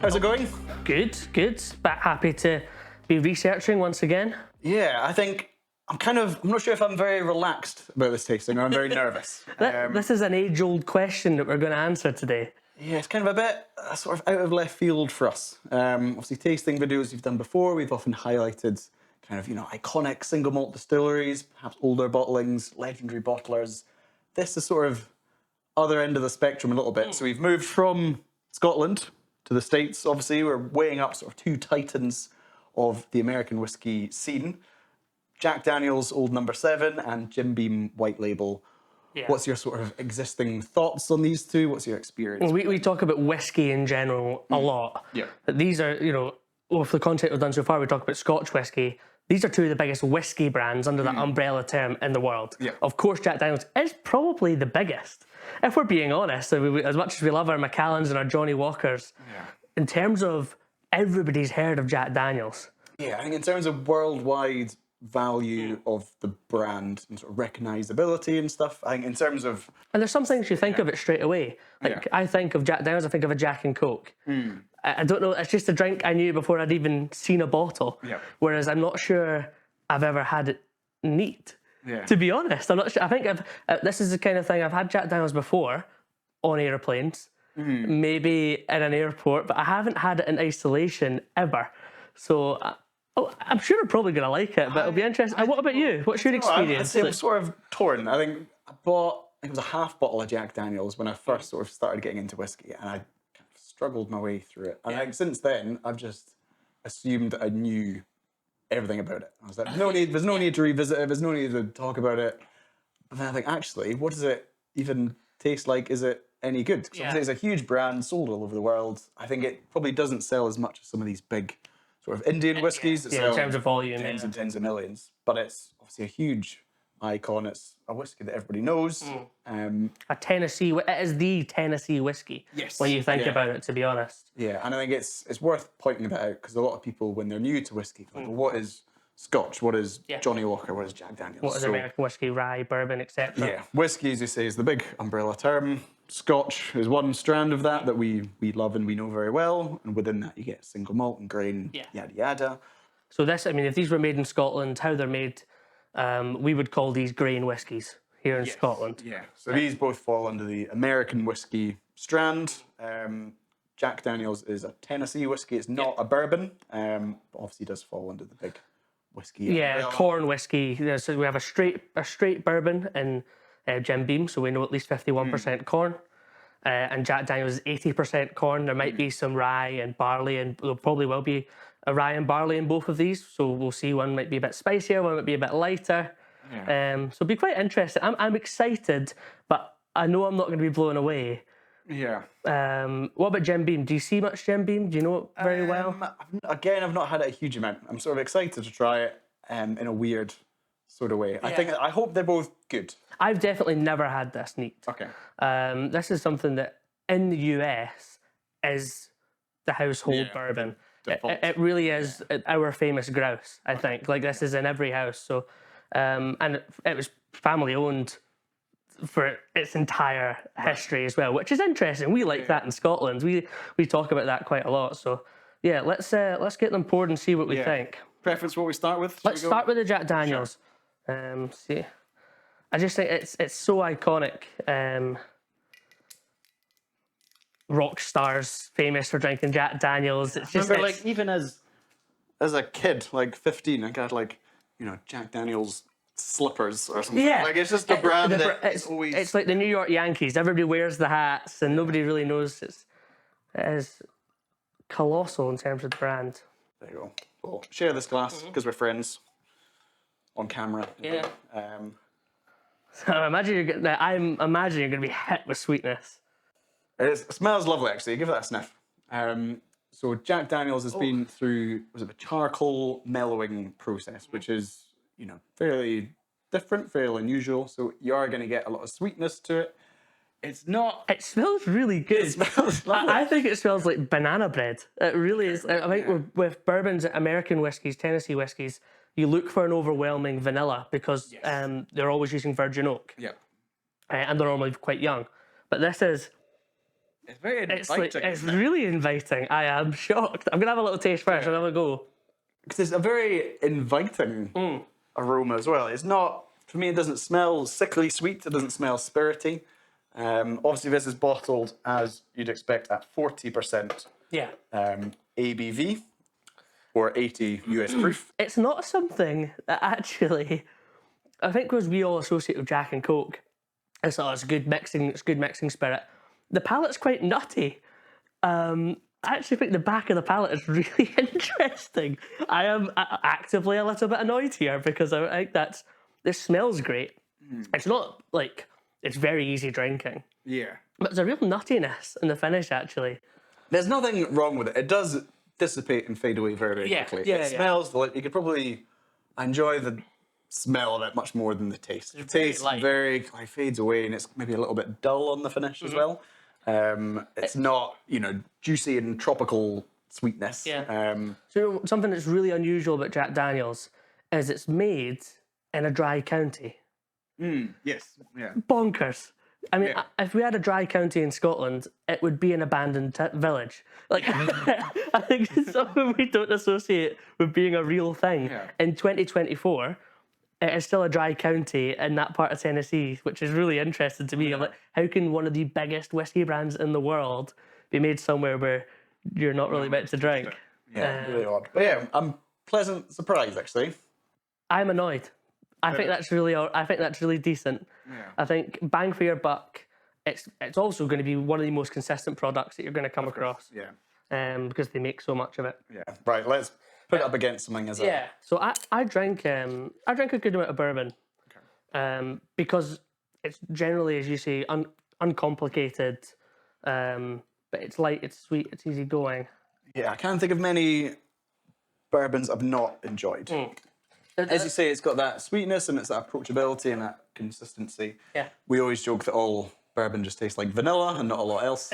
How's it going? Good, good. But happy to be researching once again. Yeah, I think I'm not sure if I'm very relaxed about this tasting or I'm very nervous. This is an age-old question that we're going to answer today. Yeah, it's kind of a bit sort of out of left field for us. Obviously, tasting videos you've done before, we've often highlighted kind of, iconic single malt distilleries, perhaps older bottlings, legendary bottlers. This is sort of other end of the spectrum a little bit. So we've moved from Scotland to the States. Obviously, we're weighing up sort of two titans of the American whiskey scene. Jack Daniel's Old Number 7 and Jim Beam White Label. Yeah. What's your sort of existing thoughts on these two? What's your experience? Well, we talk about whiskey in general a lot. Yeah. But these are, with the content we've done so far, we talk about Scotch whiskey. These are two of the biggest whiskey brands under that umbrella term in the world. Yeah. Of course, Jack Daniel's is probably the biggest. If we're being honest, as much as we love our Macallans and our Johnny Walkers, in terms of everybody's heard of Jack Daniel's. Yeah, I think in terms of worldwide value of the brand and sort of recognisability and stuff, I think in terms of... And there's some things you think of it straight away. Like, I think of Jack Daniel's, I think of a Jack and Coke. I don't know, it's just a drink I knew before I'd even seen a bottle. Yeah. Whereas I'm not sure I've ever had it neat. Yeah. To be honest, I'm not sure. I think this is the kind of thing, I've had Jack Daniel's before on airplanes, maybe in an airport, but I haven't had it in isolation ever. So I'm sure I'm probably going to like it, but it'll be interesting. What about you? What's your experience? I'd say I'm sort of torn. I think it was a half bottle of Jack Daniel's when I first sort of started getting into whiskey, and I kind of struggled my way through it. And I think since then, I've just assumed that I knew everything about it. I was like, there's no need to revisit it, there's no need to talk about it. But then I think, actually, what does it even taste like? Is it any good? Because obviously it's a huge brand, sold all over the world. I think it probably doesn't sell as much as some of these big sort of Indian whiskies that sell in terms of volume, tens and tens of millions. But it's obviously a huge icon. It's a whiskey that everybody knows. A Tennessee, it is the Tennessee whiskey. Yes. When you think about it, to be honest. Yeah, and I think it's worth pointing that out because a lot of people, when they're new to whiskey, like, well, what is Scotch? What is Johnny Walker? What is Jack Daniel's? What is American whiskey, rye, bourbon, etc. Yeah, whiskey, as you say, is the big umbrella term. Scotch is one strand of that we love and we know very well, and within that you get single malt and grain, yada yada. So if these were made in Scotland, how they're made, we would call these grain whiskies here in Scotland. Yeah, so these both fall under the American whiskey strand. Jack Daniel's is a Tennessee whiskey. It's not a bourbon, but obviously does fall under the big whiskey. Yeah, corn whiskey. So we have a straight bourbon in Jim Beam, so we know at least 51% corn. And Jack Daniel's is 80% corn. There might be some rye and barley, and there probably will be a rye and barley in both of these. So we'll see, one might be a bit spicier, one might be a bit lighter. So it'll be quite interesting. I'm excited, but I know I'm not going to be blown away. Yeah. What about Jim Beam? Do you see much Jim Beam? Do you know it very well? I've not had it a huge amount. I'm sort of excited to try it in a weird sort of way. I hope they're both good. I've definitely never had this neat. Okay. This is something that in the US is the household bourbon. It really is our famous grouse, I think. Like, this is in every house. So, and it was family owned for its entire history as well, which is interesting. We like that in Scotland. We talk about that quite a lot. So, yeah, let's get them poured and see what we think. Preference what we start with? Let's start with the Jack Daniel's. Sure. See, I just think it's so iconic. Rock stars famous for drinking Jack Daniel's. It's just like even as a kid, like 15, I got Jack Daniel's slippers or something. Yeah, like it's just a brand it's like the New York Yankees. Everybody wears the hats, and nobody really knows it is colossal in terms of the brand. There you go. We'll share this glass because we're friends on camera. Yeah. So I'm imagining you're going to be hit with sweetness. It smells lovely, actually. Give that a sniff. So Jack Daniel's has been through, was it the charcoal mellowing process, which is, fairly different, fairly unusual. So you are going to get a lot of sweetness to it. It's not... It smells really good. It smells lovely. I think it smells like banana bread. It really is. I think with bourbons, American whiskies, Tennessee whiskies, you look for an overwhelming vanilla because they're always using virgin oak. Yeah. And they're normally quite young. But this is It's very It's inviting. it's really inviting. I am shocked. I'm gonna have a little taste first and have a go. Because it's a very inviting aroma as well. It's not, for me, it doesn't smell sickly sweet. It doesn't smell spirity. Obviously, this is bottled, as you'd expect, at 40% Yeah. ABV, or 80 US proof. It's not something that actually, I think, because we all associate with Jack and Coke. It's good mixing spirit. The palate's quite nutty. I actually think the back of the palate is really interesting. I am actively a little bit annoyed here because I think this smells great. It's not like, it's very easy drinking. Yeah. But there's a real nuttiness in the finish, actually. There's nothing wrong with it. It does dissipate and fade away very, very quickly. It smells, you could probably enjoy the smell of it much more than the taste. The taste very fades away, and it's maybe a little bit dull on the finish as well. It's not, juicy and tropical sweetness. Yeah. So something that's really unusual about Jack Daniel's is it's made in a dry county. Yes. Yeah. Bonkers. I mean, if we had a dry county in Scotland, it would be an abandoned village. Like, I think it's something we don't associate with being a real thing. Yeah. In 2024, it is still a dry county in that part of Tennessee, which is really interesting to me. I'm like, how can one of the biggest whiskey brands in the world be made somewhere where you're not really meant to drink? Yeah, really odd. But yeah, I'm pleasant surprised, actually. I'm annoyed. I think that's really decent. Yeah. I think bang for your buck. It's also going to be one of the most consistent products that you're going to come across. Yeah. Because they make so much of it. Yeah. Right. Let's put it up against something as a. So I drink a good amount of bourbon. Okay. Because it's generally, as you say, uncomplicated. But it's light, it's sweet, it's easy going. Yeah, I can't think of many bourbons I've not enjoyed. As you say, it's got that sweetness and it's that approachability and that consistency. Yeah. We always joke that all bourbon just tastes like vanilla and not a lot else,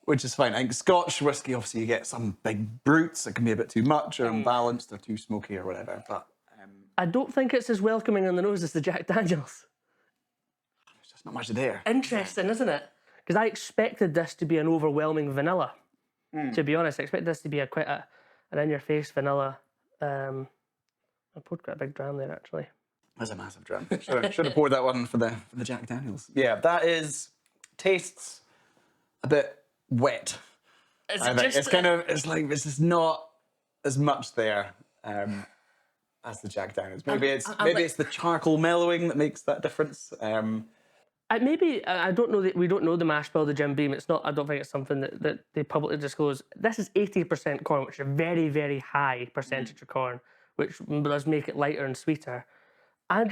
which is fine. I think Scotch whiskey, obviously, you get some big brutes that can be a bit too much or unbalanced or too smoky or whatever. But I don't think it's as welcoming on the nose as the Jack Daniel's. There's just not much there. Interesting, isn't it? Because I expected this to be an overwhelming vanilla. To be honest, I expected this to be quite an in-your-face vanilla. I poured quite a big dram there, actually. There's a massive dram. Should have poured that one for the Jack Daniel's. Yeah, that tastes a bit wet. I think it's like this is not as much there as the Jack Daniel's. Maybe it's the charcoal mellowing that makes that difference. I don't know that we don't know the mash bill, the Jim Beam. It's not. I don't think it's something that they publicly disclose. This is 80% corn, which is a very, very high percentage of corn, which does make it lighter and sweeter. I'm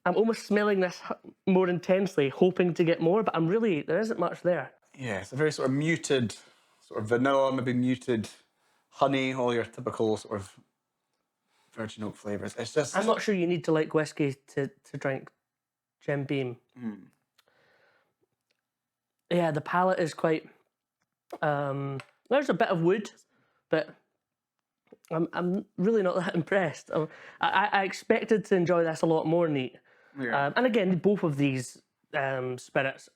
almost smelling this more intensely, hoping to get more, but there isn't much there. Yeah, it's a very sort of muted, sort of vanilla, maybe muted honey, all your typical sort of virgin oak flavours. It's just. I'm not sure you need to like whiskey to drink Jim Beam. Yeah, the palate is quite. There's a bit of wood, but I'm really not that impressed. I expected to enjoy this a lot more neat. Yeah. And again, both of these spirits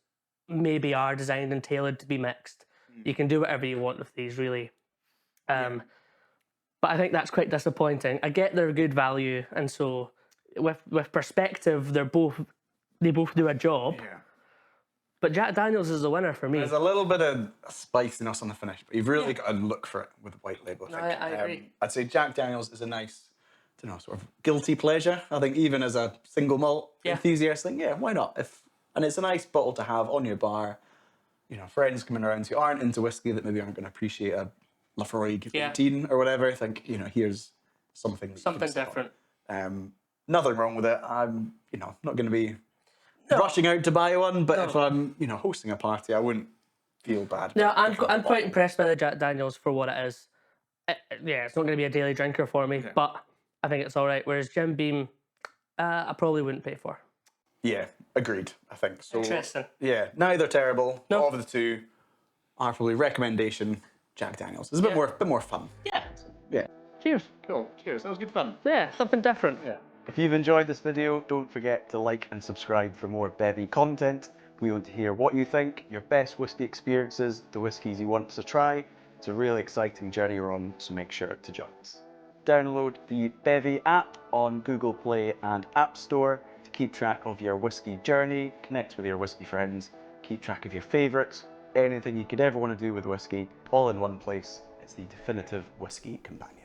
maybe are designed and tailored to be mixed. You can do whatever you want with these, really. But I think that's quite disappointing. I get they're good value, and so with perspective, they both do a job. Yeah. But Jack Daniel's is the winner for me. There's a little bit of spiciness on the finish, but you've really got to look for it with white label. I agree. I'd say Jack Daniel's is a nice, sort of guilty pleasure. I think even as a single malt enthusiast, why not? And it's a nice bottle to have on your bar. Friends coming around who aren't into whiskey that maybe aren't going to appreciate a Lafroig 18 or whatever. I think here's something different. Nothing wrong with it. I'm not going to be rushing out to buy one, but if I'm hosting a party, I wouldn't feel bad. No, I'm quite impressed by the Jack Daniel's for what it is. It's not going to be a daily drinker for me, but I think it's all right. Whereas Jim Beam, I probably wouldn't pay for. Yeah, agreed. I think so. Interesting. Yeah, neither terrible. No. Of the two, are probably recommendation Jack Daniel's. It's a bit more fun. Yeah. Yeah. Cheers. Cool. Cheers. That was good fun. Yeah, something different. Yeah. If you've enjoyed this video, don't forget to like and subscribe for more Bevvy content. We want to hear what you think, your best whiskey experiences, the whiskies you want to try. It's a really exciting journey we're on, so make sure to join us. Download the Bevvy app on Google Play and App Store to keep track of your whiskey journey, connect with your whiskey friends, keep track of your favourites, anything you could ever want to do with whiskey, all in one place. It's the definitive whiskey companion.